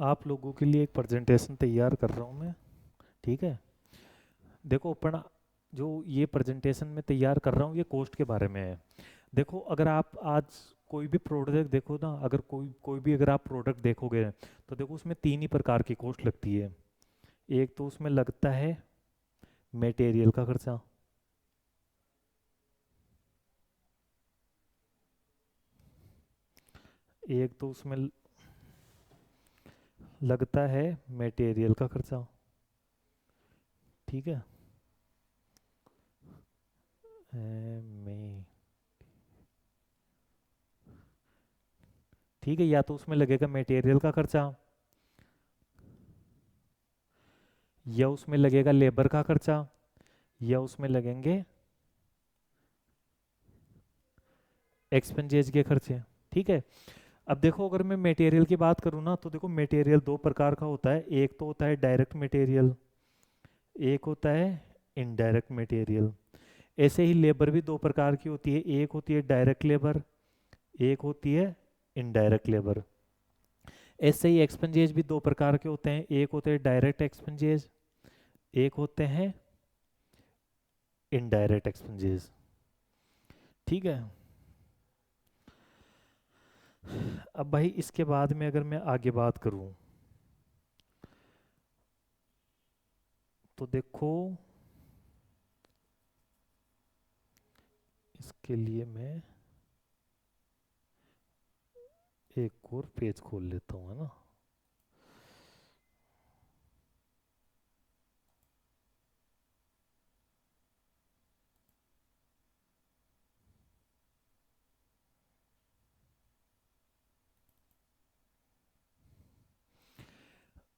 आप लोगों के लिए एक प्रेजेंटेशन तैयार कर रहा हूँ मैं। ठीक है। देखो अपन, जो ये प्रेजेंटेशन में तैयार कर रहा हूँ ये कॉस्ट के बारे में है। देखो अगर आप आज कोई भी प्रोडक्ट देखो ना, अगर कोई कोई भी अगर आप प्रोडक्ट देखोगे तो देखो उसमें तीन ही प्रकार की कॉस्ट लगती है। एक तो उसमें लगता है मटेरियल का खर्चा। एक तो उसमें लगता है मटेरियल का खर्चा। ठीक है। में ठीक है, या तो उसमें लगेगा मटेरियल का खर्चा, या उसमें लगेगा लेबर का खर्चा, या उसमें लगेंगे एक्सपेंजेज के खर्चे। ठीक है। अब देखो अगर मैं मटेरियल की बात करूँ ना, तो देखो मटेरियल दो प्रकार का होता है। एक तो होता है डायरेक्ट मटेरियल, एक होता है इनडायरेक्ट मटेरियल। ऐसे ही लेबर भी दो प्रकार की होती है, एक होती है डायरेक्ट लेबर, एक होती है इनडायरेक्ट लेबर। ऐसे ही एक्सपेंजेज भी दो प्रकार के होते हैं, एक होते हैं डायरेक्ट एक्सपेंजेज, एक होते हैं इनडायरेक्ट एक्सपेंजेस। ठीक है। अब भाई इसके बाद में अगर मैं आगे बात करूं तो देखो, इसके लिए मैं एक और पेज खोल लेता हूँ, है ना।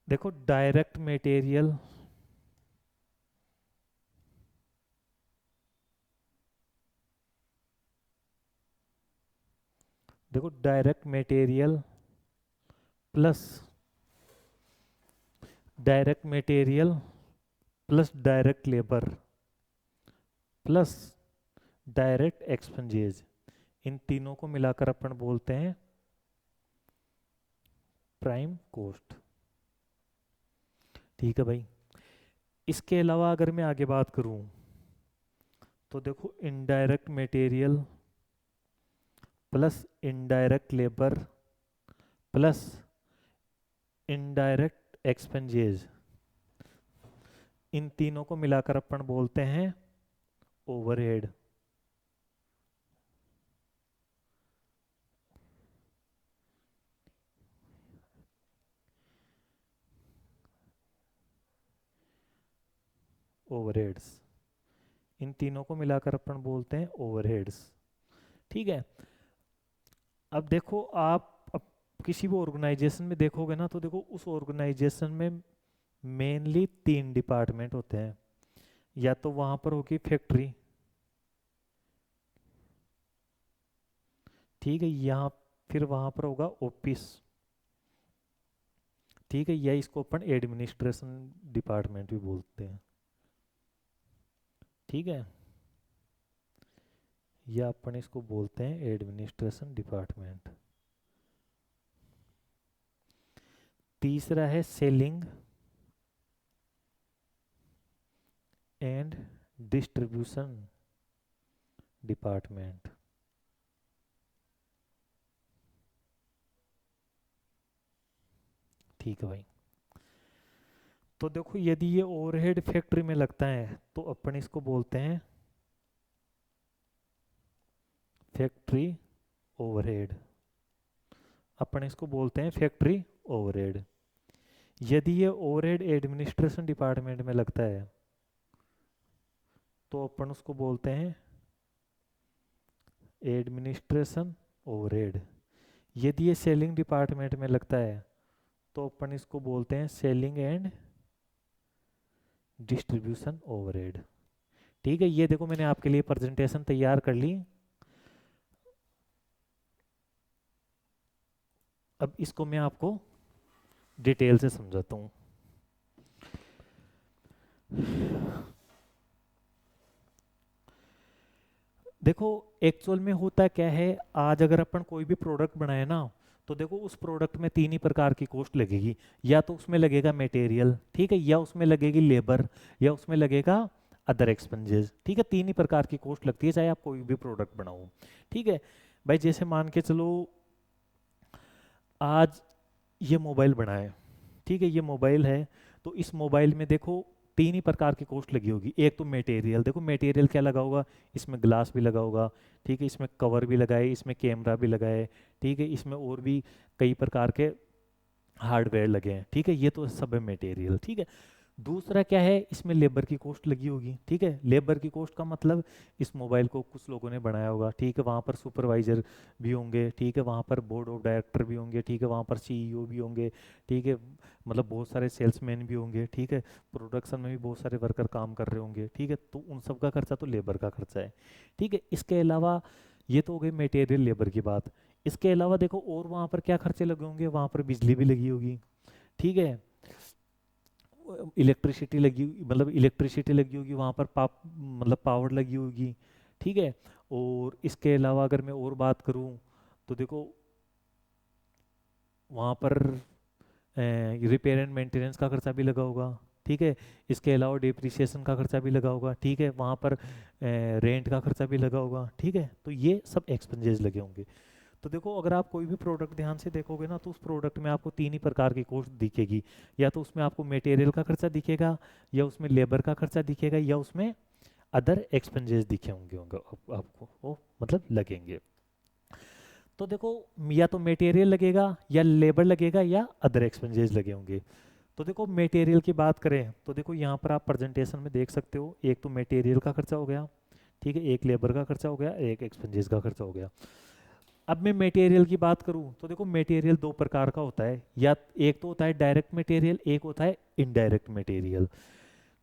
देखो डायरेक्ट मटेरियल, देखो direct material plus direct material plus direct labour plus direct expenses, इन तीनों को मिलाकर अपन बोलते हैं प्राइम कॉस्ट। ठीक है भाई। इसके अलावा अगर मैं आगे बात करूं तो देखो indirect material plus indirect labour plus indirect expenses, इन तीनों को मिलाकर अपन बोलते हैं ओवरहेड। ओवरहेड्स, इन तीनों को मिलाकर अपन बोलते हैं ओवरहेड्स। ठीक है। अब देखो आप, अब किसी भी ऑर्गेनाइजेशन में देखोगे ना, तो देखो उस ऑर्गेनाइजेशन में मेनली तीन डिपार्टमेंट होते हैं। या तो वहां पर होगी फैक्ट्री, ठीक है, यहाँ फिर वहां पर होगा ऑफिस, ठीक है, या इसको अपन एडमिनिस्ट्रेशन डिपार्टमेंट भी बोलते हैं। ठीक है। या अपन इसको बोलते हैं एडमिनिस्ट्रेशन डिपार्टमेंट। तीसरा है सेलिंग एंड डिस्ट्रीब्यूशन डिपार्टमेंट। ठीक है भाई। तो देखो यदि ये ओवरहेड फैक्ट्री में लगता है तो अपन इसको बोलते हैं फैक्ट्री ओवरहेड। अपन इसको बोलते हैं फैक्ट्री ओवरहेड। यदि ये ओवरहेड एडमिनिस्ट्रेशन डिपार्टमेंट में लगता है तो अपन उसको बोलते हैं एडमिनिस्ट्रेशन ओवरहेड। यदि ये सेलिंग डिपार्टमेंट में लगता है तो अपन इसको बोलते हैं सेलिंग एंड डिस्ट्रीब्यूशन ओवरहेड। ठीक है, ये देखो मैंने आपके लिए प्रेजेंटेशन तैयार कर ली। अब इसको मैं आपको डिटेल से समझाता हूँ। देखो एक्चुअल में होता क्या है, आज अगर अपन कोई भी प्रोडक्ट बनाए ना, तो देखो उस प्रोडक्ट में तीन ही प्रकार की कॉस्ट लगेगी, या तो उसमें लगेगा मटेरियल, ठीक है, या उसमें लगेगी लेबर, या उसमें लगेगा अदर एक्सपेंसेस, ठीक है। तीन ही प्रकार की कॉस्ट लगती है चाहे आप कोई भी प्रोडक्ट बनाओ, ठीक है। भाई जैसे मान के चलो आज ये मोबाइल बना है, ठीक है, ये मोबाइल है, तो इस मोबाइल में देखो तीन ही प्रकार की कॉस्ट लगी होगी। एक तो मटेरियल, देखो मटेरियल क्या लगा होगा, इसमें ग्लास भी लगा होगा, ठीक है, इसमें कवर भी लगाए, इसमें कैमरा भी लगाए, ठीक है, इसमें और भी कई प्रकार के हार्डवेयर लगे हैं, ठीक है, ये तो सब है मटेरियल, ठीक है। दूसरा क्या है, इसमें लेबर की कॉस्ट लगी होगी, ठीक है। लेबर की कॉस्ट का मतलब इस मोबाइल को कुछ लोगों ने बनाया होगा, ठीक है, वहाँ पर सुपरवाइजर भी होंगे, ठीक है, वहाँ पर बोर्ड ऑफ डायरेक्टर भी होंगे, ठीक है, वहाँ पर सीईओ भी होंगे, ठीक है, मतलब बहुत सारे सेल्समैन भी होंगे, ठीक है, प्रोडक्शन में भी बहुत सारे वर्कर काम कर रहे होंगे, ठीक है, तो उन सब का खर्चा तो लेबर का खर्चा है, ठीक है। इसके अलावा ये तो हो गई मटेरियल लेबर की बात। इसके अलावा देखो और वहाँ पर क्या खर्चे लगे होंगे, वहाँ पर बिजली भी लगी होगी, ठीक है, इलेक्ट्रिसिटी लगी, मतलब इलेक्ट्रिसिटी लगी होगी वहाँ पर, मतलब पावर लगी होगी, ठीक है। और इसके अलावा अगर मैं और बात करूँ तो देखो वहाँ पर रिपेयर एंड मेंटेनेंस का खर्चा भी लगा होगा, ठीक है। इसके अलावा डिप्रिसिएशन का खर्चा भी लगा होगा, ठीक है, वहाँ पर रेंट का खर्चा भी लगा होगा, ठीक है, तो ये सब एक्सपेंसेस लगे होंगे। तो देखो अगर आप कोई भी प्रोडक्ट ध्यान से देखोगे ना, तो उस प्रोडक्ट में आपको तीन ही प्रकार की कॉस्ट दिखेगी, या तो उसमें आपको मटेरियल का खर्चा दिखेगा, या उसमें लेबर का खर्चा दिखेगा, या उसमें अदर एक्सपेंसेस दिखे होंगे होंगे आपको वो मतलब लगेंगे। तो देखो या तो मटेरियल लगेगा, या लेबर लगेगा, या अदर एक्सपेंसेस लगे होंगे। तो देखो मटेरियल की बात करें तो देखो यहाँ पर आप प्रेजेंटेशन में देख सकते हो, एक तो मटेरियल का खर्चा हो गया, ठीक है, एक लेबर का खर्चा हो गया, एक एक्सपेंसेस का खर्चा हो गया। अब मैं मटेरियल की बात करूं तो देखो मटेरियल दो प्रकार का होता है, या एक तो होता है डायरेक्ट मटेरियल, एक होता है इनडायरेक्ट मटेरियल,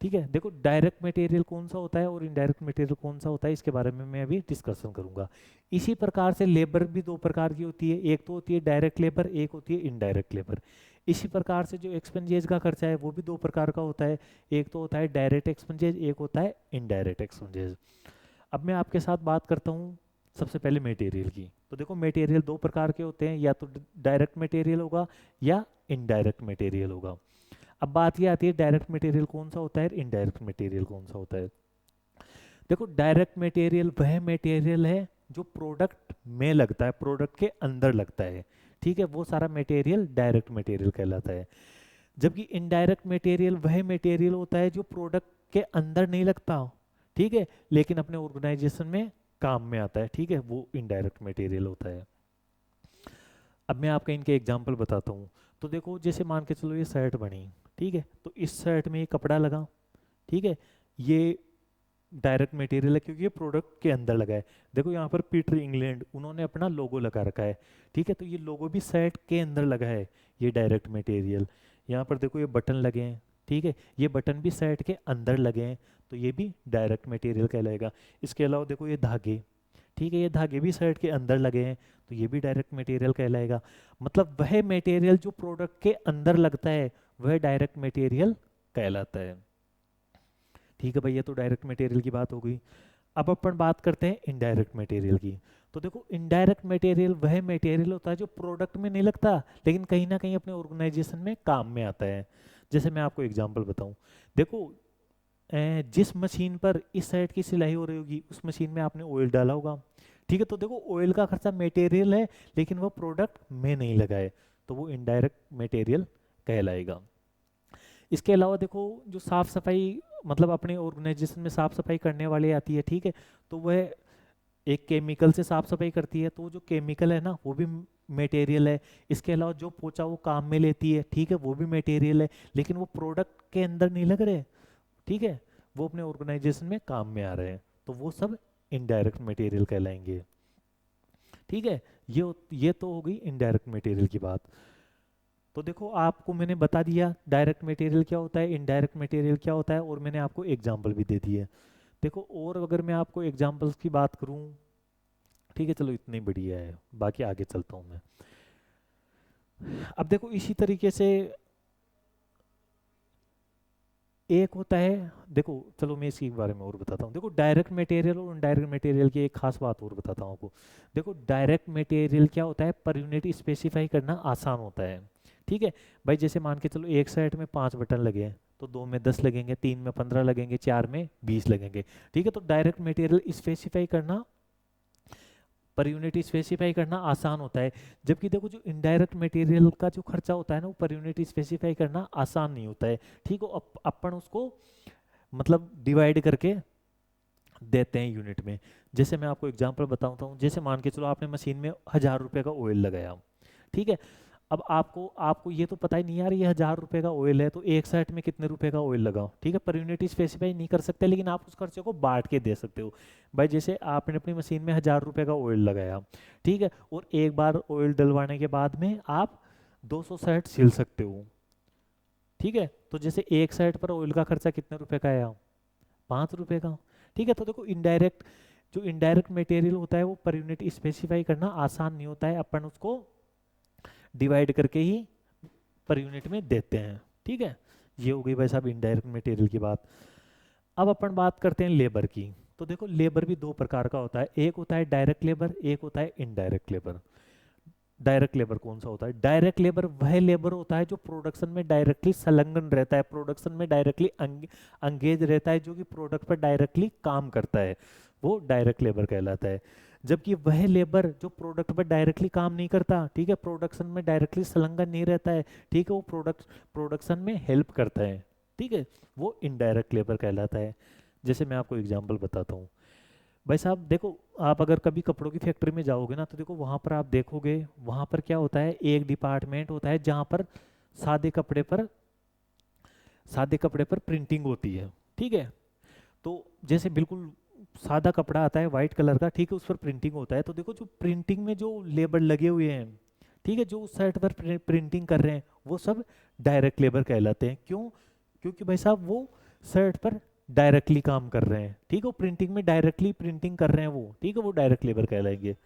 ठीक है। देखो डायरेक्ट मटेरियल कौन सा होता है और इनडायरेक्ट मटेरियल कौन सा होता है, इसके बारे में मैं अभी डिस्कशन करूंगा। इसी प्रकार से लेबर भी दो प्रकार की होती है, एक तो होती है डायरेक्ट लेबर, एक होती है इनडायरेक्ट लेबर। इसी प्रकार से जो एक्सपेंसेस का खर्चा है वो भी दो प्रकार का होता है, एक तो होता है डायरेक्ट एक्सपेंसेस, एक होता है इनडायरेक्ट एक्सपेंसेस। अब मैं आपके साथ बात करता हूँ सबसे पहले मटेरियल की। तो देखो मटेरियल दो प्रकार के होते हैं, या तो डायरेक्ट मटेरियल होगा या इनडायरेक्ट मटेरियल होगा। अब बात ये आती है डायरेक्ट मटेरियल कौन सा होता है, इनडायरेक्ट मटेरियल कौन सा होता है। देखो डायरेक्ट मटेरियल वह मटेरियल है जो प्रोडक्ट में लगता है, प्रोडक्ट के अंदर लगता है, ठीक है, वो सारा मटेरियल डायरेक्ट मटेरियल कहलाता है। जबकि इनडायरेक्ट मटेरियल वह मटेरियल होता है जो प्रोडक्ट के अंदर नहीं लगता, ठीक है, लेकिन अपने ऑर्गेनाइजेशन में काम में आता है, ठीक है, वो इनडायरेक्ट मटेरियल होता है। अब मैं आपका इनके एग्जांपल बताता हूँ। तो देखो जैसे मान के चलो ये शर्ट बनी, ठीक है, तो इस शर्ट में ये कपड़ा लगा, ठीक है, ये डायरेक्ट मटेरियल है क्योंकि ये प्रोडक्ट के अंदर लगा है। देखो यहाँ पर पीटर इंग्लैंड उन्होंने अपना लोगो लगा रखा है, ठीक है, तो ये लोगो भी शर्ट के अंदर लगा है, ये डायरेक्ट मटेरियल। यहाँ पर देखो ये बटन लगे हैं, ठीक है, ये बटन भी शर्ट के अंदर लगे हैं, तो ये भी डायरेक्ट मटेरियल कहलाएगा। इसके अलावा देखो ये धागे, ठीक है, ये धागे भी शर्ट के अंदर लगे हैं, तो ये भी डायरेक्ट मटेरियल कहलाएगा। मतलब वह मटेरियल जो प्रोडक्ट के अंदर लगता है वह डायरेक्ट मटेरियल कहलाता है, ठीक है भाई, ये तो डायरेक्ट मटेरियल की बात हो गई। अब अपन बात करते हैं इनडायरेक्ट मटेरियल की। तो देखो इनडायरेक्ट मटेरियल वह मटेरियल होता है जो प्रोडक्ट में नहीं लगता लेकिन कहीं ना कहीं अपने ऑर्गेनाइजेशन में काम में आता है। जैसे मैं आपको एग्जांपल बताऊं, देखो जिस मशीन पर इस साइड की सिलाई हो रही होगी उस मशीन में आपने ऑयल डाला होगा, ठीक है, तो देखो ऑयल का खर्चा मटेरियल है लेकिन वो प्रोडक्ट में नहीं लगा है, तो वो इनडायरेक्ट मटेरियल कहलाएगा। इसके अलावा देखो जो साफ सफाई, मतलब अपने ऑर्गेनाइजेशन में साफ सफाई करने वाली आती है, ठीक है, तो वह एक केमिकल से साफ सफाई करती है, तो जो केमिकल है ना वो भी मटेरियल है। इसके अलावा जो पोछा वो काम में लेती है, ठीक है, वो भी मटेरियल है, लेकिन वो प्रोडक्ट के अंदर नहीं लग रहे, ठीक है, वो अपने ऑर्गेनाइजेशन में काम में आ रहे हैं, तो वो सब इनडायरेक्ट मटेरियल कहलाएंगे, ठीक है। ये तो हो गई इनडायरेक्ट मटेरियल की बात। तो देखो आपको मैंने बता दिया डायरेक्ट मटेरियल क्या होता है, इनडायरेक्ट मटेरियल क्या होता है, और मैंने आपको एग्जांपल भी दे दिए। देखो और अगर मैं आपको एग्जांपल्स की बात करूं, ठीक है, चलो इतनी बढ़िया है, बाकी आगे चलता हूं मैं। अब देखो इसी तरीके से एक होता है, देखो चलो मैं इसके बारे में और बताता हूँ। देखो डायरेक्ट मटेरियल और इनडायरेक्ट मटेरियल की एक खास बात और बताता हूँ आपको। देखो डायरेक्ट मटेरियल क्या होता है, पर यूनिट स्पेसिफाई करना आसान होता है। ठीक है भाई, जैसे मान के चलो एक साइड में 5 बटन लगे हैं, तो 2 में 10 लगेंगे, 3 में 15 लगेंगे, 4 में 20 लगेंगे। ठीक है, तो डायरेक्ट मटेरियल स्पेसिफाई करना, पर यूनिट स्पेसिफाई करना आसान होता है। जबकि देखो जो इनडायरेक्ट मटेरियल का जो खर्चा होता है ना, वो पर यूनिट स्पेसिफाई करना आसान नहीं होता है। ठीक है, अपन उसको मतलब डिवाइड करके देते हैं यूनिट में। जैसे मैं आपको एग्जांपल बताता हूँ, जैसे मान के चलो आपने मशीन में 1000 रुपये का ऑयल लगाया। ठीक है, अब आपको आपको ये तो पता ही नहीं यार ये 1000 रुपये का ऑयल है, तो एक साइड में कितने रुपए का ऑयल लगाओ। ठीक है, पर यूनिट स्पेसिफाई नहीं कर सकते, लेकिन आप उस खर्चे को बांट के दे सकते हो। भाई जैसे आपने अपनी मशीन में 1000 रुपये का ऑयल लगाया, ठीक है, और एक बार ऑयल डलवाने के बाद में आप 200 साइड सिल सकते हो। ठीक है, तो जैसे एक साइड पर ऑयल का खर्चा कितने रुपए का आया, 5 रुपए का। ठीक है, तो देखो इनडायरेक्ट, जो इनडायरेक्ट मटेरियल होता है वो पर यूनिट स्पेसिफाई करना आसान नहीं होता है, अपन उसको डिवाइड करके ही पर यूनिट में देते हैं। ठीक है, ये हो गई भाई साहब इनडायरेक्ट मटेरियल की बात। अब अपन बात करते हैं लेबर की। तो देखो लेबर भी दो प्रकार का होता है, एक होता है डायरेक्ट लेबर, एक होता है इनडायरेक्ट लेबर। डायरेक्ट लेबर कौन सा होता है, डायरेक्ट लेबर वह लेबर होता है जो प्रोडक्शन में डायरेक्टली संलग्न रहता है, प्रोडक्शन में डायरेक्टली अंगेज रहता है, जो कि प्रोडक्ट पर डायरेक्टली काम करता है, वो डायरेक्ट लेबर कहलाता है। जबकि वह लेबर जो प्रोडक्ट पर डायरेक्टली काम नहीं करता, ठीक है, प्रोडक्शन में डायरेक्टली संलग्न नहीं रहता है, ठीक है, वो प्रोडक्शन में हेल्प करता है, ठीक है, वो इनडायरेक्ट लेबर कहलाता है। जैसे मैं आपको एग्जांपल बताता हूँ। भाई साहब देखो, आप अगर कभी कपड़ों की फैक्ट्री में जाओगे ना, तो देखो वहाँ पर आप देखोगे, वहाँ पर क्या होता है, एक डिपार्टमेंट होता है जहाँ पर सादे कपड़े पर सादे कपड़े पर प्रिंटिंग होती है। ठीक है, तो जैसे बिल्कुल सादा कपड़ा आता है वाइट कलर का, ठीक है, उस पर प्रिंटिंग होता है। तो देखो जो प्रिंटिंग में जो लेबर लगे हुए हैं, ठीक है, जो उस साइड पर प्रिंटिंग कर रहे हैं, वो सब डायरेक्ट लेबर कहलाते हैं। क्यों, क्योंकि भाई साहब वो साइड पर डायरेक्टली काम कर रहे हैं, ठीक है, वो प्रिंटिंग में डायरेक्टली प्रिंटिंग कर रहे हैं वो, ठीक है, वो डायरेक्ट लेबर कहलाएंगे।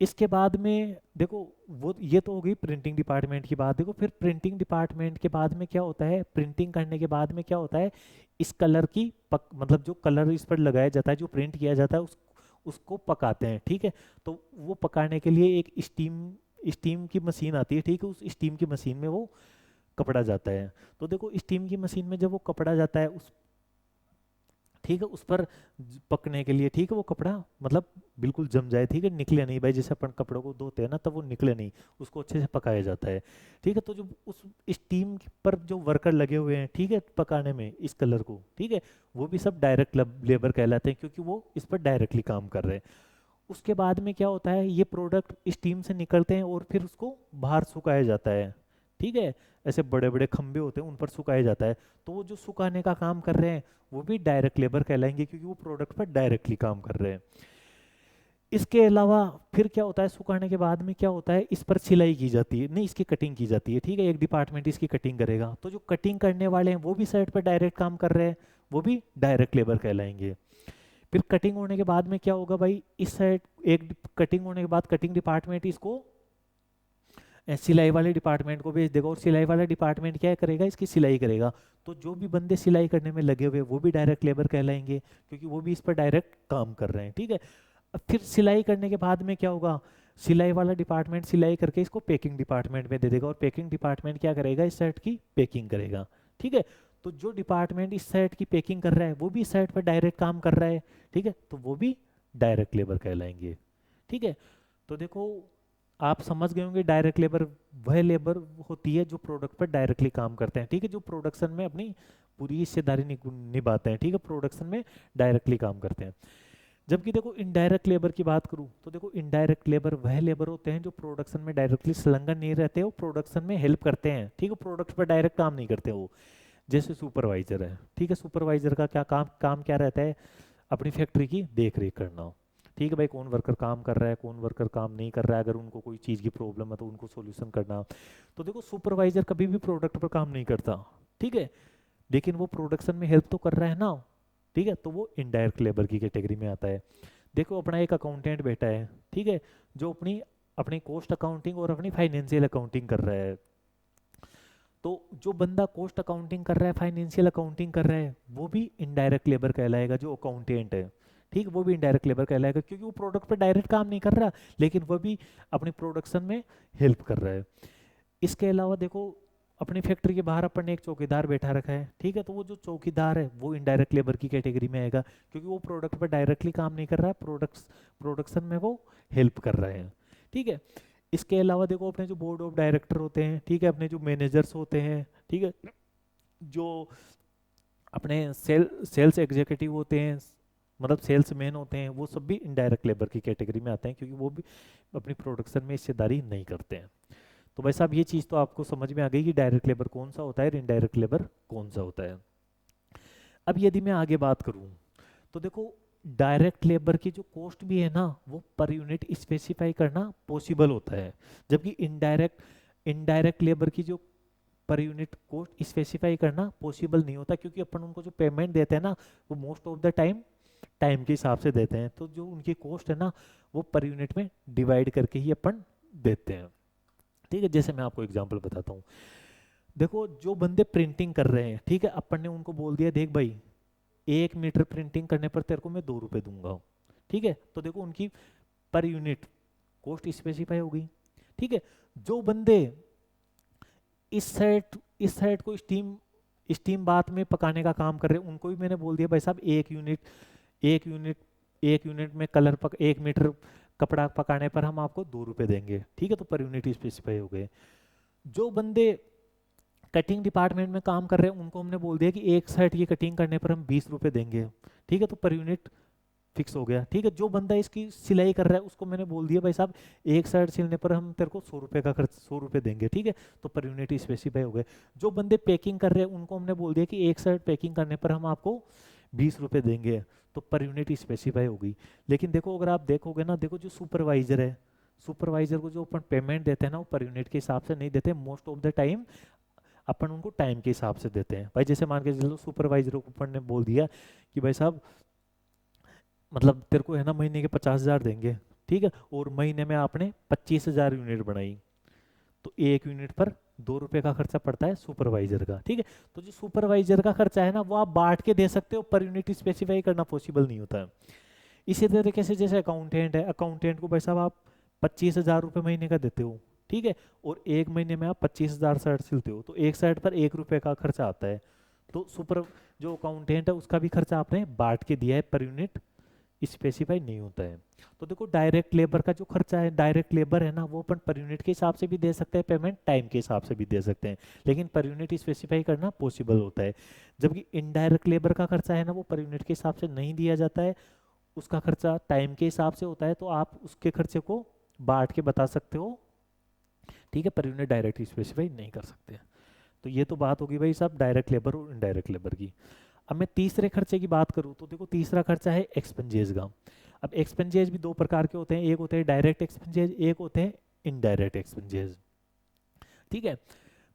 इसके बाद में देखो, वो ये तो हो गई प्रिंटिंग डिपार्टमेंट की बात। देखो फिर प्रिंटिंग डिपार्टमेंट के बाद में क्या होता है, प्रिंटिंग करने के बाद में क्या होता है, इस कलर की मतलब जो कलर इस पर लगाया जाता है, जो प्रिंट किया जाता है, उसको पकाते हैं। ठीक है, तो वो पकाने के लिए एक स्टीम स्टीम की मशीन आती है, ठीक है, उस स्टीम की मशीन में वो कपड़ा जाता है। तो देखो स्टीम की मशीन में जब वो कपड़ा जाता है उस, ठीक है, उस पर पकने के लिए, ठीक है, वो कपड़ा मतलब बिल्कुल जम जाए, ठीक है, निकले नहीं। भाई जैसे अपन कपड़ों को धोते हैं ना, तब वो निकले नहीं, उसको अच्छे से पकाया जाता है। ठीक है, तो जो उस स्टीम पर जो वर्कर लगे हुए हैं, ठीक है, पकाने में इस कलर को, ठीक है, वो भी सब डायरेक्ट लेबर कहलाते हैं, क्योंकि वो इस पर डायरेक्टली काम कर रहे हैं। उसके बाद में क्या होता है, ये प्रोडक्ट स्टीम से निकलते हैं और फिर उसको बाहर सुखाया जाता है। ठीक है, ऐसे बड़े बड़े खंभे होते हैं, उन पर सुखाया जाता है। तो वो जो सुखाने का काम कर रहे हैं, वो भी डायरेक्ट लेबर कहलाएंगे, क्योंकि वो प्रोडक्ट पर डायरेक्टली काम कर रहे हैं। इसके अलावा फिर क्या होता है, सुखाने के बाद में क्या होता है, इस पर सिलाई की जाती है, नहीं इसकी कटिंग की जाती है। ठीक है, एक डिपार्टमेंट इसकी कटिंग करेगा, तो जो कटिंग करने वाले हैं वो भी साइड पर डायरेक्ट काम कर रहे हैं, वो भी डायरेक्ट लेबर कहलाएंगे। फिर कटिंग होने के बाद में क्या होगा भाई, इस साइड एक कटिंग होने के बाद कटिंग डिपार्टमेंट इसको सिलाई वाले डिपार्टमेंट को भेज देगा, और सिलाई वाला डिपार्टमेंट क्या करेगा, इसकी सिलाई करेगा। तो जो भी बंदे सिलाई करने में लगे हुए वो भी डायरेक्ट लेबर कहलाएंगे, क्योंकि वो भी इस पर डायरेक्ट काम कर रहे हैं। ठीक है, अब फिर सिलाई करने के बाद में क्या होगा, सिलाई वाला डिपार्टमेंट सिलाई करके इसको पैकिंग डिपार्टमेंट में दे देगा, और पैकिंग डिपार्टमेंट क्या करेगा, इस शर्ट की पैकिंग करेगा। ठीक है, तो जो डिपार्टमेंट इस शर्ट की पैकिंग कर रहा है, वो भी इस शर्ट पर डायरेक्ट काम कर रहा है। ठीक है, तो वो भी डायरेक्ट लेबर कहलाएंगे। ठीक है, तो देखो आप समझ गए होंगे, डायरेक्ट लेबर वह लेबर होती है जो प्रोडक्ट पर डायरेक्टली काम करते हैं, ठीक है, जो प्रोडक्शन में अपनी पूरी हिस्सेदारी निभाते हैं, ठीक है, प्रोडक्शन में डायरेक्टली काम करते हैं। जबकि देखो इनडायरेक्ट लेबर की बात करूं, तो देखो इनडायरेक्ट लेबर वह लेबर होते हैं जो प्रोडक्शन में डायरेक्टली संलग्न नहीं रहते, वो प्रोडक्शन में हेल्प करते हैं, ठीक है, प्रोडक्ट पर डायरेक्ट काम नहीं करते वो। जैसे सुपरवाइजर है, ठीक है, सुपरवाइजर का क्या काम काम क्या रहता है, अपनी फैक्ट्री की देख रेख करना। ठीक है भाई, कौन वर्कर काम कर रहा है, कौन वर्कर काम नहीं कर रहा है, अगर उनको कोई चीज़ की प्रॉब्लम है तो उनको सॉल्यूशन करना। तो देखो सुपरवाइजर कभी भी प्रोडक्ट पर काम नहीं करता, ठीक है, लेकिन वो प्रोडक्शन में हेल्प तो कर रहा है ना। ठीक है, तो वो इनडायरेक्ट लेबर की कैटेगरी में आता है। देखो अपना एक अकाउंटेंट बैठा है, ठीक है, जो अपनी अपनी कॉस्ट अकाउंटिंग और अपनी फाइनेंशियल अकाउंटिंग कर रहा है। तो जो बंदा कॉस्ट अकाउंटिंग कर रहा है, फाइनेंशियल अकाउंटिंग कर रहा है, वो भी इनडायरेक्ट लेबर कहलाएगा। जो अकाउंटेंट है, ठीक, वो भी इनडायरेक्ट लेबर कहलाएगा, क्योंकि वो प्रोडक्ट पर डायरेक्ट काम नहीं कर रहा, लेकिन वो भी अपनी प्रोडक्शन में हेल्प कर रहा है। इसके अलावा देखो, अपनी फैक्ट्री के बाहर अपन ने एक चौकीदार बैठा रखा है, ठीक है, तो वो जो चौकीदार है वो इनडायरेक्ट लेबर की कैटेगरी में आएगा, क्योंकि वो प्रोडक्ट पर डायरेक्टली काम नहीं कर रहा है, प्रोडक्शन में वो हेल्प कर रहे हैं, ठीक है। इसके अलावा देखो, अपने जो बोर्ड ऑफ डायरेक्टर होते हैं, ठीक है, अपने जो मैनेजर्स होते हैं, ठीक है, जो अपने सेल्स एग्जीक्यूटिव होते हैं, मतलब सेल्समैन होते हैं, वो सब भी इनडायरेक्ट लेबर की कैटेगरी में आते हैं, क्योंकि वो भी अपनी प्रोडक्शन में हिस्सेदारी नहीं करते हैं। तो भाई साहब, ये चीज़ तो आपको समझ में आ गई कि डायरेक्ट लेबर कौन सा होता है और इनडायरेक्ट लेबर कौन सा होता है। अब यदि मैं आगे बात करूं, तो देखो, डायरेक्ट लेबर की जो कॉस्ट भी है ना, वो पर यूनिट स्पेसिफाई करना पॉसिबल होता है, जबकि इनडायरेक्ट लेबर की जो पर यूनिट कॉस्ट स्पेसिफाई करना पॉसिबल नहीं होता, क्योंकि अपन उनको जो पेमेंट देते हैं ना, वो मोस्ट ऑफ द टाइम के हिसाब से देते हैं, तो जो उनकी कॉस्ट है ना, वो पर यूनिट में डिवाइड करके ही अपन देते हैं, ठीक है। जैसे मैं आपको एग्जांपल बताता हूँ। देखो, जो बंदे प्रिंटिंग कर रहे हैं, ठीक है, अपन ने उनको बोल दिया, देख भाई, 1 मीटर प्रिंटिंग करने पर तेरे को मैं 2 रुपए दूंगा, ठीक है, तो देखो उनकी पर यूनिट कॉस्ट स्पेसिफाई हो गई, ठीक है। जो बंदे इस साइड को स्टीम स्टीम बाथ में पकाने का काम कर रहे हैं, उनको भी मैंने बोल दिया, भाई साहब, 1 यूनिट 1 यूनिट में 1 मीटर कपड़ा पकाने पर हम आपको 2 रुपए देंगे, ठीक है, तो पर यूनिट स्पेसिफाई हो गए। जो बंदे कटिंग डिपार्टमेंट में काम कर रहे हैं, उनको हमने बोल दिया कि एक साइड की कटिंग करने पर हम 20 रुपए देंगे, ठीक है, तो पर यूनिट फिक्स हो गया, ठीक है। जो बंदा इसकी सिलाई कर रहा है, उसको मैंने बोल दिया, भाई साहब, एक साइड सिलने पर हम तेरे को 100 रुपए का खर्च 100 रुपए देंगे, ठीक है, तो पर यूनिट स्पेसिफाई हो गए। जो बंदे पैकिंग कर रहे हैं, उनको हमने बोल दिया कि एक साइड पैकिंग करने पर हम आपको 20 रुपए देंगे, तो पर यूनिट स्पेसिफाई हो गई। लेकिन देखो, अगर आप देखोगे ना, देखो, जो सुपरवाइजर है, सुपरवाइजर को जो अपन पेमेंट देते हैं ना, वो पर यूनिट के हिसाब से नहीं देते, मोस्ट ऑफ द टाइम अपन उनको टाइम के हिसाब से देते हैं। भाई जैसे मान के चलो, सुपरवाइजर को अपन ने बोल दिया कि भाई साहब, मतलब तेरे को है ना, महीने के 50,000 देंगे, ठीक है, और महीने में आपने 25,000 यूनिट बनाई, तो 1 यूनिट पर 2 रुपए का खर्चा पड़ता है सुपरवाइजर का, ठीक है। तो जो सुपरवाइजर का खर्चा है ना, वो आप बांट के दे सकते हो, पर यूनिट स्पेसिफाई करना पॉसिबल नहीं होता है। इसी तरीके से जैसे अकाउंटेंट है, अकाउंटेंट को भाई साहब आप 25,000 रुपये महीने का देते हो, ठीक है, और एक महीने में आप 25,000 शर्ट सिलते हो, तो एक शर्ट पर 1 रुपए का खर्चा आता है। तो जो अकाउंटेंट है, उसका भी खर्चा आपने बांट के दिया है, पर यूनिट स्पेसिफाई नहीं होता है। तो देखो, डायरेक्ट लेबर का जो खर्चा है, डायरेक्ट लेबर है ना, वो अपन पर यूनिट के हिसाब से भी दे सकते हैं पेमेंट, टाइम के हिसाब से भी दे सकते हैं, लेकिन पर यूनिट स्पेसिफाई करना पॉसिबल होता है। जबकि इनडायरेक्ट लेबर का खर्चा है ना, वो पर यूनिट के हिसाब से नहीं दिया जाता है, उसका खर्चा टाइम के हिसाब से होता है, तो आप उसके खर्चे को बांट के बता सकते हो, ठीक है, पर यूनिट डायरेक्ट स्पेसिफाई नहीं कर सकते। तो ये तो बात होगी भाई साहब डायरेक्ट लेबर और इनडायरेक्ट लेबर की। अब मैं तीसरे खर्चे की बात करूँ, तो देखो, तीसरा खर्चा है एक्सपेंजेस का। अब एक्सपेंजेस भी दो प्रकार के होते हैं, एक होते हैं डायरेक्ट एक्सपेंजेस, एक होते हैं इनडायरेक्ट एक्सपेंजेस, ठीक है।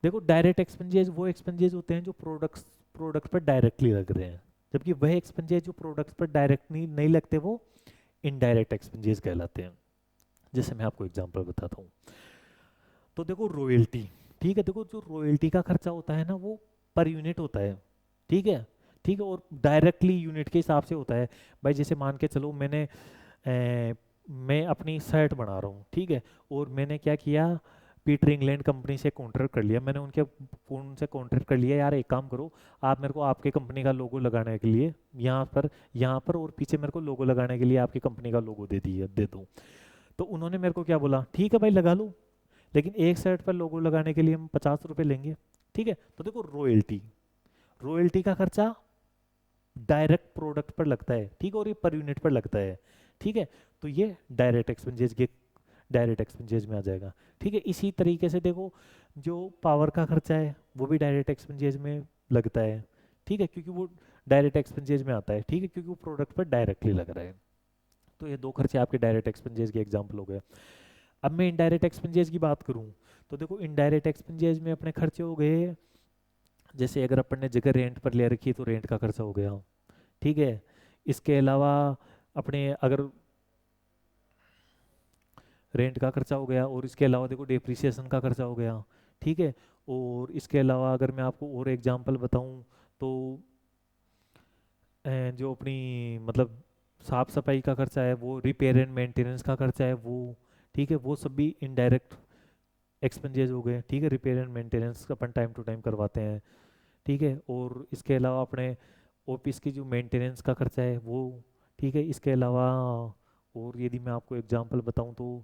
देखो, डायरेक्ट एक्सपेंजेस वो एक्सपेंजेस होते हैं जो प्रोडक्ट पर डायरेक्टली लग रहे हैं, जबकि वह एक्सपेंजेस जो प्रोडक्ट पर डायरेक्टली नहीं लगते, वो इनडायरेक्ट एक्सपेंजेस कहलाते हैं। जैसे मैं आपको एग्जांपल बताता हूँ। तो देखो, रॉयल्टी, ठीक है, देखो, जो रॉयल्टी का खर्चा होता है ना, वो पर यूनिट होता है, ठीक है, ठीक है, और डायरेक्टली यूनिट के हिसाब से होता है। भाई जैसे मान के चलो, मैं अपनी शर्ट बना रहा हूँ, ठीक है, और मैंने क्या किया, पीटर इंग्लैंड कंपनी से कॉन्ट्रैक्ट कर लिया, मैंने उनसे कॉन्ट्रैक्ट कर लिया, यार एक काम करो, आप मेरे को आपके कंपनी का लोगो लगाने के लिए यहाँ पर और पीछे मेरे को लोगो लगाने के लिए आपकी कंपनी का लोगो दे दो। तो उन्होंने मेरे को क्या बोला, ठीक है भाई, लगा लो, लेकिन एक शर्ट पर लोगो लगाने के लिए हम 50 रुपये लेंगे, ठीक है। तो देखो, रॉयल्टी का खर्चा डायरेक्ट प्रोडक्ट पर लगता है, ठीक है, और ये पर यूनिट पर लगता है, ठीक है, तो ये डायरेक्ट एक्सपेंजेस में आ जाएगा, ठीक है। इसी तरीके से देखो, जो पावर का खर्चा है, वो भी डायरेक्ट एक्सपेंजेस में लगता है, ठीक है, क्योंकि वो डायरेक्ट एक्सपेंजेस में आता है, ठीक है, क्योंकि वो प्रोडक्ट पर डायरेक्टली लग रहा है। तो ये दो खर्चे आपके डायरेक्ट एक्सपेंजेस के एग्जाम्पल हो गए। अब मैं इनडायरेक्ट एक्सपेंजेस की बात करूं, तो देखो, इनडायरेक्ट एक्सपेंजेस में अपने खर्चे हो गए, जैसे अगर अपन ने जगह रेंट पर ले रखी है, तो रेंट का खर्चा हो गया, ठीक है। इसके अलावा अपने अगर रेंट का खर्चा हो गया, और इसके अलावा देखो, डेप्रिसिएशन का खर्चा हो गया, ठीक है। और इसके अलावा अगर मैं आपको और एग्जांपल बताऊं तो जो अपनी मतलब साफ सफाई का खर्चा है वो, रिपेयर एंड मेंटेनेंस का खर्चा है वो, ठीक है, वो सब भी इनडायरेक्ट एक्सपेंसेस हो गए, ठीक है। रिपेयर एंड मेंटेनेंस अपन टाइम टू टाइम करवाते हैं, ठीक है। और इसके अलावा अपने ऑफिस की जो मेंटेनेंस का खर्चा है वो, ठीक है। इसके अलावा और यदि मैं आपको एग्जांपल बताऊं तो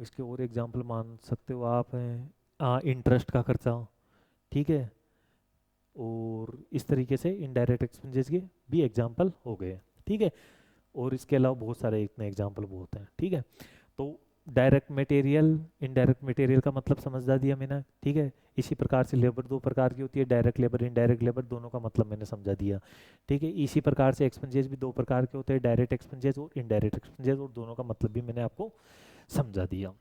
इसके और एग्जांपल मान सकते हो आप हैं इंटरेस्ट का खर्चा, ठीक है। और इस तरीके से इनडायरेक्ट एक्सपेंसेस के भी एग्जांपल हो गए, ठीक है। और इसके अलावा बहुत सारे इतने एग्जांपल बहुत हैं, ठीक है। तो डायरेक्ट मटेरियल, इनडायरेक्ट मटेरियल का मतलब समझा दिया मैंने, ठीक है। इसी प्रकार से लेबर दो प्रकार की होती है, डायरेक्ट लेबर, इनडायरेक्ट लेबर, दोनों का मतलब मैंने समझा दिया, ठीक है। इसी प्रकार से एक्सपेंसेस भी दो प्रकार के होते हैं, डायरेक्ट एक्सपेंसेस और इनडायरेक्ट एक्सपेंसेस, और दोनों का मतलब भी मैंने आपको समझा दिया।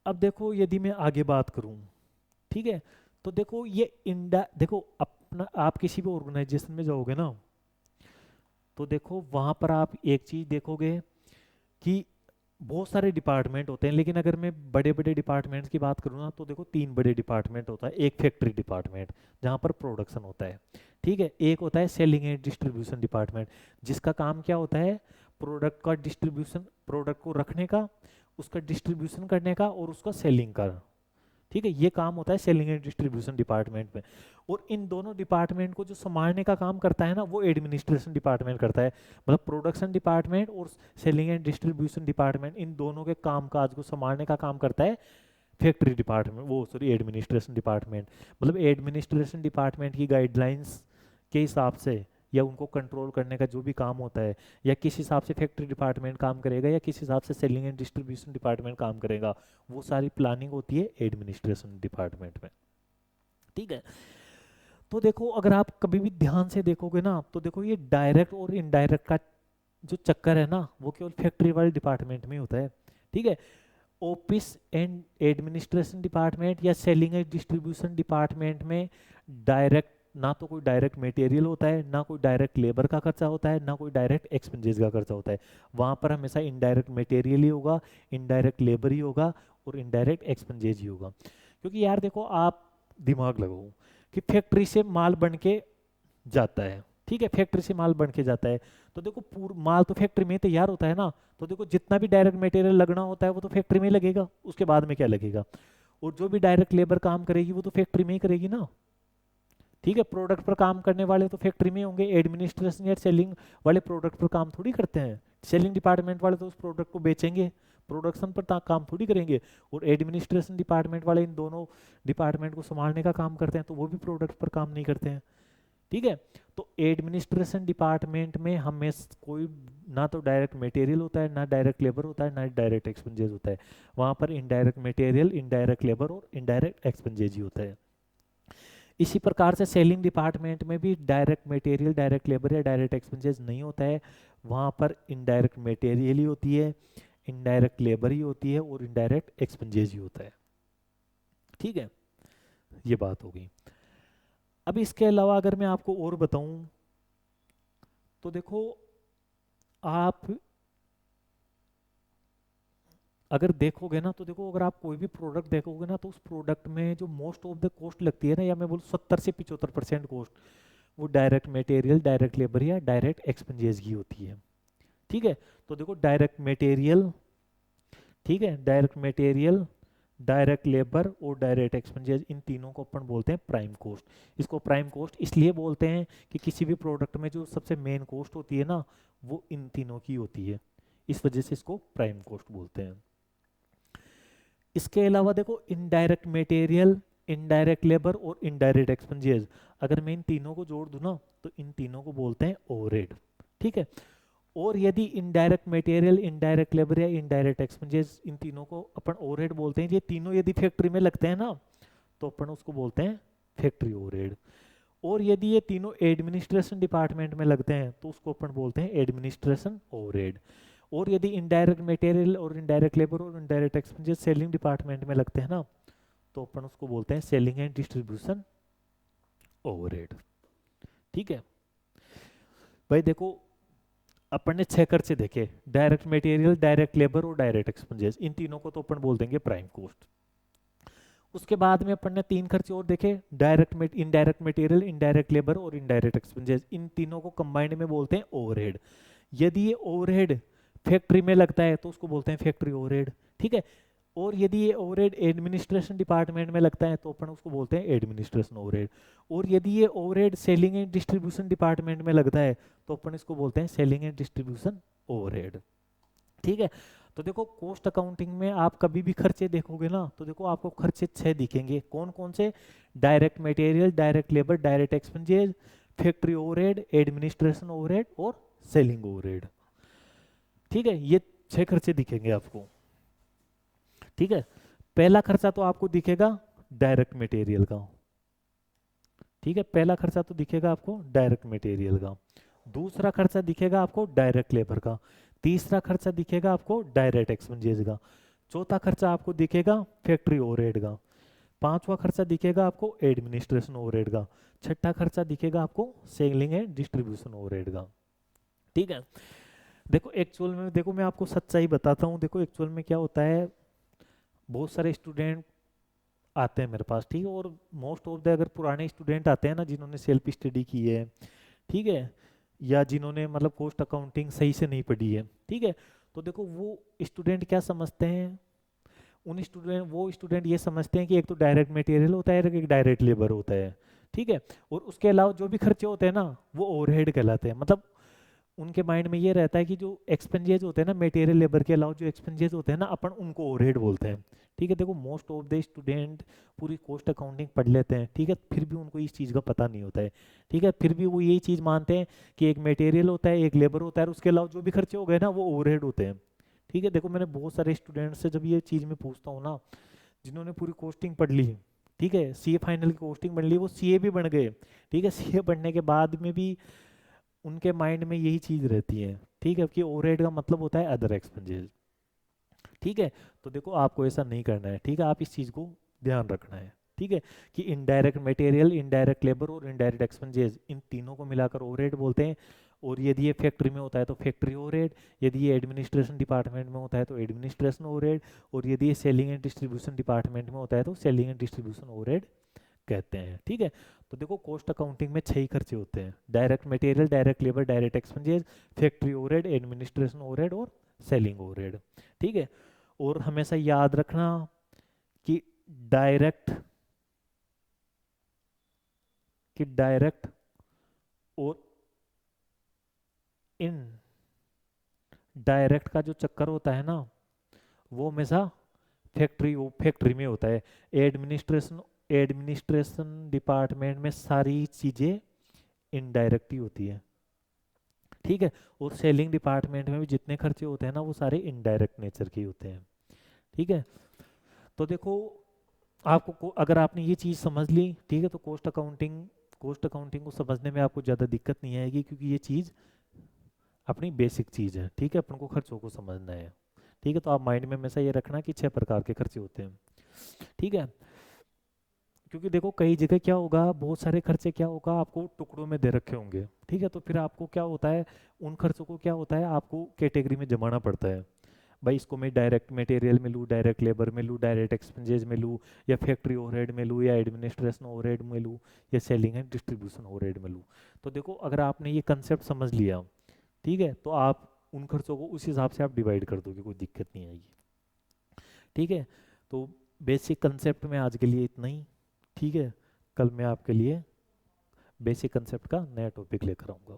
अब देखो यदि मैं आगे बात करूं, ठीक है, तो देखो ये इंडा देखो अपना, आप किसी भी ऑर्गेनाइजेशन में जाओगे ना, तो देखो वहां पर आप एक चीज देखोगे कि बहुत सारे डिपार्टमेंट होते हैं, लेकिन अगर मैं बड़े बड़े डिपार्टमेंट्स की बात करूँ ना, तो देखो तीन बड़े डिपार्टमेंट होता है। एक फैक्ट्री डिपार्टमेंट जहाँ पर प्रोडक्शन होता है, ठीक है। एक होता है सेलिंग एंड डिस्ट्रीब्यूशन डिपार्टमेंट, जिसका काम क्या होता है, प्रोडक्ट का डिस्ट्रीब्यूशन, प्रोडक्ट को रखने का, उसका डिस्ट्रीब्यूशन करने का और उसका सेलिंग का, ठीक है। ये काम होता है सेलिंग एंड डिस्ट्रीब्यूशन डिपार्टमेंट में। और इन दोनों डिपार्टमेंट को जो संभालने का काम करता है ना, वो एडमिनिस्ट्रेशन डिपार्टमेंट करता है। मतलब प्रोडक्शन डिपार्टमेंट और सेलिंग एंड डिस्ट्रीब्यूशन डिपार्टमेंट, इन दोनों के काम काज को संभालने का काम करता है फैक्ट्री डिपार्टमेंट, वो सॉरी एडमिनिस्ट्रेशन डिपार्टमेंट। मतलब एडमिनिस्ट्रेशन डिपार्टमेंट की गाइडलाइंस के हिसाब से या उनको कंट्रोल करने का जो भी काम होता है, या किस हिसाब से फैक्ट्री डिपार्टमेंट काम करेगा या किस हिसाब से सेलिंग एंड डिस्ट्रीब्यूशन डिपार्टमेंट काम करेगा, वो सारी प्लानिंग होती है एडमिनिस्ट्रेशन डिपार्टमेंट में, ठीक है। तो देखो अगर आप कभी भी ध्यान से देखोगे ना, तो देखो ये डायरेक्ट और इनडायरेक्ट का जो चक्कर है ना, वो केवल फैक्ट्री वाले डिपार्टमेंट में होता है, ठीक है। ऑफिस एंड एडमिनिस्ट्रेशन डिपार्टमेंट या सेलिंग एंड डिस्ट्रीब्यूशन डिपार्टमेंट में डायरेक्ट, ना तो कोई डायरेक्ट मटेरियल होता है, ना कोई डायरेक्ट लेबर का खर्चा होता है, ना कोई डायरेक्ट एक्सपेंसेस का खर्चा होता है। वहां पर हमेशा इनडायरेक्ट मटेरियल ही होगा, इनडायरेक्ट लेबर ही होगा और इनडायरेक्ट एक्सपेंसेस ही होगा। क्योंकि यार देखो आप दिमाग लगाओ कि फैक्ट्री से माल बन के जाता है, ठीक है, फैक्ट्री से माल बन के जाता है, तो देखो पूरा माल तो फैक्ट्री में ही तैयार होता है ना, तो देखो जितना भी डायरेक्ट मटेरियल लगना होता है वो तो फैक्ट्री में ही लगेगा, उसके बाद में क्या लगेगा। और जो भी डायरेक्ट लेबर काम करेगी वो तो फैक्ट्री में ही करेगी ना, ठीक है। प्रोडक्ट पर काम करने वाले तो फैक्ट्री में होंगे, एडमिनिस्ट्रेशन या सेलिंग वाले प्रोडक्ट पर काम थोड़ी करते हैं। सेलिंग डिपार्टमेंट वाले तो उस प्रोडक्ट को बेचेंगे, प्रोडक्शन पर काम थोड़ी करेंगे। और एडमिनिस्ट्रेशन डिपार्टमेंट वाले इन दोनों डिपार्टमेंट को संभालने का काम करते हैं, तो वो भी प्रोडक्ट पर काम नहीं करते हैं, ठीक है। तो एडमिनिस्ट्रेशन डिपार्टमेंट में हमें कोई ना तो डायरेक्ट मटेरियल होता है, ना डायरेक्ट लेबर होता है, ना डायरेक्ट एक्सपेंसेस होता है। वहां पर इनडायरेक्ट मटेरियल, इनडायरेक्ट लेबर और इनडायरेक्ट एक्सपेंसेस ही होता है। इसी प्रकार से सेलिंग डिपार्टमेंट में भी डायरेक्ट मटेरियल, डायरेक्ट लेबर या डायरेक्ट एक्सपेंसेस नहीं होता है। वहां पर इनडायरेक्ट मटेरियल ही होती है, इनडायरेक्ट लेबर ही होती है और इनडायरेक्ट एक्सपेंसेस ही होता है, ठीक है। ये बात हो गई। अब इसके अलावा अगर मैं आपको और बताऊं, तो देखो आप अगर देखोगे ना, तो देखो अगर आप कोई भी प्रोडक्ट देखोगे ना, तो उस प्रोडक्ट में जो मोस्ट ऑफ द कॉस्ट लगती है ना, या मैं बोलूँ 70 से 75% कॉस्ट, वो डायरेक्ट मटेरियल, डायरेक्ट लेबर या डायरेक्ट एक्सपेंसेस की होती है, ठीक है। तो देखो डायरेक्ट मटेरियल, ठीक है, डायरेक्ट मटेरियल, डायरेक्ट लेबर और डायरेक्ट एक्सपेंसेस, इन तीनों को अपन बोलते हैं प्राइम कॉस्ट। इसको प्राइम कॉस्ट इसलिए बोलते हैं कि किसी भी प्रोडक्ट में जो सबसे मेन कॉस्ट होती है ना, वो इन तीनों की होती है, इस वजह से इसको प्राइम कॉस्ट बोलते हैं। इसके अलावा देखो इनडायरेक्ट मटेरियल, इनडायरेक्ट लेबर और इनडायरेक्ट एक्सपेंसेस, अगर मैं इन तीनों को जोड़ दूं ना, तो इन तीनों को बोलते हैं ओवरहेड, ठीक है। और यदि इनडायरेक्ट मटेरियल, इनडायरेक्ट लेबर या इनडायरेक्ट एक्सपेंसेस, इन तीनों को अपन ओवरहेड बोलते हैं, ये तीनों यदि फैक्ट्री में लगते हैं ना, तो अपन उसको बोलते हैं फैक्ट्री ओवरहेड। और यदि ये तीनों एडमिनिस्ट्रेशन डिपार्टमेंट में लगते हैं, तो उसको अपन बोलते हैं एडमिनिस्ट्रेशन ओवरहेड। और यदि इनडायरेक्ट मटेरियल और इनडायरेक्ट लेबर और इनडायरेक्ट एक्सपेंसेस सेलिंग डिपार्टमेंट में लगते हैं ना, तो अपन उसको बोलते हैं सेलिंग एंड डिस्ट्रीब्यूशन ओवरहेड, ठीक है। भाई देखो अपन ने 6 खर्चे देखे, डायरेक्ट मटेरियल, डायरेक्ट लेबर और डायरेक्ट एक्सपेंसेस, इन तीनों को तो अपन बोल देंगे प्राइम कॉस्ट। उसके बाद में अपन ने 3 खर्चे और देखे, direct indirect material, indirect labour और इनडायरेक्ट एक्सपेंसेस, इन तीनों को कंबाइंड में बोलते हैं ओवरहेड। यदि ये ओवरहेड फैक्ट्री में लगता है तो उसको बोलते हैं फैक्ट्री ओवरहेड, ठीक है। और यदि ये ओवरहेड एडमिनिस्ट्रेशन डिपार्टमेंट में लगता है तो अपन उसको बोलते हैं एडमिनिस्ट्रेशन ओवरहेड। और यदि ये overhead selling and distribution department में लगता है तो अपन इसको बोलते हैं सेलिंग एंड डिस्ट्रीब्यूशन ओवरहेड, ठीक है। तो देखो कॉस्ट अकाउंटिंग में आप कभी भी खर्चे देखोगे ना तो देखो आपको खर्चे 6 दिखेंगे, कौन कौन से? Direct material, direct labour, direct expenses, factory overhead, administration overhead और सेलिंग ओवरहेड, ठीक है। ये 6 खर्चे दिखेंगे आपको, ठीक है। पहला खर्चा तो आपको दिखेगा डायरेक्ट मटेरियल का, ठीक है, पहला खर्चा तो दिखेगा आपको डायरेक्ट मटेरियल का। दूसरा खर्चा दिखेगा आपको डायरेक्ट लेबर का। तीसरा खर्चा दिखेगा आपको डायरेक्ट एक्सपेंसेस का। चौथा खर्चा आपको दिखेगा फैक्ट्री ओवरहेड का। पांचवा खर्चा दिखेगा आपको एडमिनिस्ट्रेशन ओवरहेड का। छठा खर्चा दिखेगा आपको सेलिंग एंड डिस्ट्रीब्यूशन ओवरहेड का, ठीक है। देखो एक्चुअल में, देखो मैं आपको सच्चाई बताता हूँ, देखो एक्चुअल में क्या होता है, बहुत सारे स्टूडेंट आते हैं मेरे पास, ठीक है, और मोस्ट ऑफ द अगर पुराने स्टूडेंट आते हैं ना जिन्होंने सेल्फ स्टडी की है, ठीक है, या जिन्होंने मतलब कॉस्ट अकाउंटिंग सही से नहीं पढ़ी है, ठीक है, तो देखो वो स्टूडेंट क्या समझते हैं, वो स्टूडेंट ये समझते हैं कि एक तो डायरेक्ट मटेरियल होता है, एक डायरेक्ट लेबर होता है, ठीक है, और उसके अलावा जो भी खर्चे होते हैं ना वो ओवरहेड कहलाते हैं। मतलब उनके माइंड में ये रहता है कि जो एक्सपेंसेस होते हैं ना मटेरियल लेबर के अलावा जो एक्सपेंसेस होते हैं ना अपन उनको ओवरहेड बोलते हैं, ठीक है। देखो मोस्ट ऑफ द स्टूडेंट पूरी कॉस्ट अकाउंटिंग पढ़ लेते हैं, ठीक है, फिर भी उनको इस चीज़ का पता नहीं होता है, ठीक है, फिर भी वो यही चीज़ मानते हैं कि एक मटेरियल होता है, एक लेबर होता है, और उसके अलावा जो भी खर्चे हो गए ना वो ओवरहेड होते हैं, ठीक है। देखो मैंने बहुत सारे स्टूडेंट से जब ये चीज़ मैं पूछता हूँ ना, जिन्होंने पूरी कॉस्टिंग पढ़ ली, ठीक है, सीए फाइनल की कॉस्टिंग पढ़ ली, वो सीए भी बन गए, ठीक है, सीए बनने के बाद में भी उनके माइंड में यही चीज रहती है, ठीक है, कि ओवरहेड का मतलब होता है अदर एक्सपेंसेस, ठीक है। तो देखो आपको ऐसा नहीं करना है, ठीक है, आप इस चीज को ध्यान रखना है, ठीक है, कि इनडायरेक्ट मटेरियल, इनडायरेक्ट लेबर और इनडायरेक्ट एक्सपेंसेस, इन तीनों को मिलाकर ओवरहेड बोलते हैं। और यदि ये फैक्ट्री में होता है तो फैक्ट्री ओवरहेड, यदि ये एडमिनिस्ट्रेशन डिपार्टमेंट में होता है तो एडमिनिस्ट्रेशन ओवरहेड, और यदि ये सेलिंग एंड डिस्ट्रीब्यूशन डिपार्टमेंट में होता है तो सेलिंग एंड डिस्ट्रीब्यूशन ओवरहेड कहते हैं, ठीक है। तो देखो कॉस्ट अकाउंटिंग में 6 ही खर्चे होते हैं, direct material, direct labour, direct expenses, factory overhead, administration overhead और सेलिंग ओवरहेड, ठीक है। और हमेशा याद रखना कि डायरेक्ट डायरेक्ट और इन डायरेक्ट का जो चक्कर होता है ना वो हमेशा फैक्ट्री में होता है। एडमिनिस्ट्रेशन डिपार्टमेंट में सारी चीजें इनडायरेक्ट ही होती है, ठीक है। और सेलिंग डिपार्टमेंट में भी जितने खर्चे होते हैं ना वो सारे इनडायरेक्ट नेचर के ही होते हैं, ठीक है। तो देखो अगर आपने ये चीज़ समझ ली, ठीक है, तो कॉस्ट अकाउंटिंग को समझने में आपको ज़्यादा दिक्कत नहीं आएगी, क्योंकि ये चीज़ अपनी बेसिक चीज़ है, ठीक है, अपन को खर्चों को समझना है, ठीक है। तो आप माइंड में हमेशा ये रखना कि 6 प्रकार के खर्चे होते हैं, ठीक है। क्योंकि देखो कई जगह क्या होगा, बहुत सारे खर्चे क्या होगा आपको टुकड़ों में दे रखे होंगे, ठीक है, तो फिर आपको क्या होता है, उन खर्चों को क्या होता है आपको कैटेगरी में जमाना पड़ता है। भाई इसको मैं डायरेक्ट मटेरियल में लूँ, डायरेक्ट लेबर में लूँ, डायरेक्ट एक्सपेंसेस में लूँ, या फैक्ट्री ओवरहेड में लूँ, या एडमिनिस्ट्रेशन ओवरहेड में लूँ, या सेलिंग एंड डिस्ट्रीब्यूशन ओवरहेड में लूँ। तो देखो अगर आपने ये कंसेप्ट समझ लिया, ठीक है, तो आप उन खर्चों को उस हिसाब से आप डिवाइड कर दोगे, कोई दिक्कत नहीं आएगी, ठीक है। तो बेसिक कंसेप्ट में आज के लिए इतना ही, ठीक है। कल मैं आपके लिए बेसिक कंसेप्ट का नया टॉपिक लेकर आऊँगा।